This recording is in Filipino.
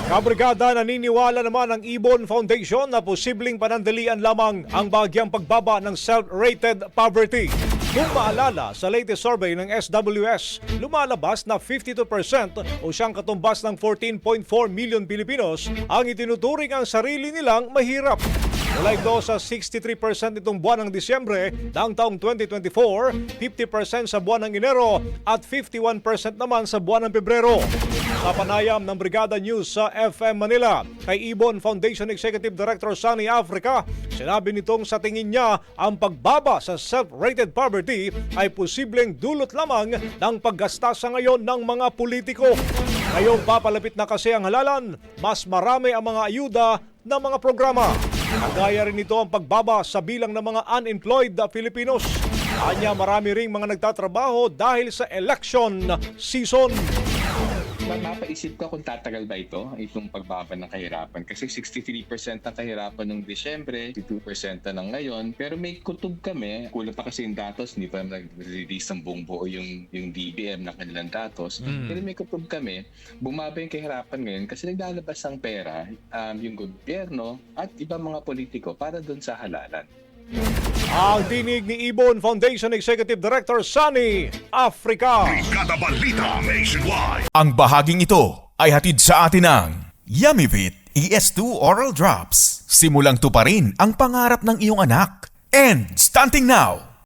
Kabrigada, naniniwala naman ang Ibon Foundation na posibleng panandalian lamang ang bahagyang pagbaba ng self-rated poverty. Kung maalala, sa latest survey ng SWS, lumalabas na 52% o siyang katumbas ng 14.4 million Pilipinos ang itinuturing ang sarili nilang mahirap. Mula ito sa 63% itong buwan ng Disyembre ng taong 2024, 50% sa buwan ng Enero at 51% naman sa buwan ng Pebrero. Sa panayam ng Brigada News sa FM Manila, kay Ibon Foundation Executive Director Sunny Africa, sinabi nitong sa tingin niya ang pagbaba sa self-rated poverty ay posibleng dulot lamang ng paggasta sa ngayon ng mga politiko. Ngayong papalapit na kasi ang halalan, mas marami ang mga ayuda ng mga programa. Kagaya rin ito ang pagbaba sa bilang ng mga unemployed Filipinos. Kanya marami ring mga nagtatrabaho dahil sa election season. Mapaisip ka kung tatagal ba itong pagbaba ng kahirapan. Kasi 63% ng kahirapan ng Disyembre, 52% na ng ngayon. Pero may kutob kami, kulang pa kasi yung datos, hindi pa nag-release ng buong buo yung DBM ng kanilang datos. Pero may kutob kami, bumaba yung kahirapan ngayon kasi naglalabas ng pera yung gobyerno at ibang mga politiko para doon sa halalan. Ang tinig ni Ibon Foundation Executive Director Sunny Africa. Brigada Balita Nationwide. Ang bahaging ito ay hatid sa atin ng Yummyvit ES2 Oral Drops. Simulang tuparin ang pangarap ng iyong anak. And stunting now,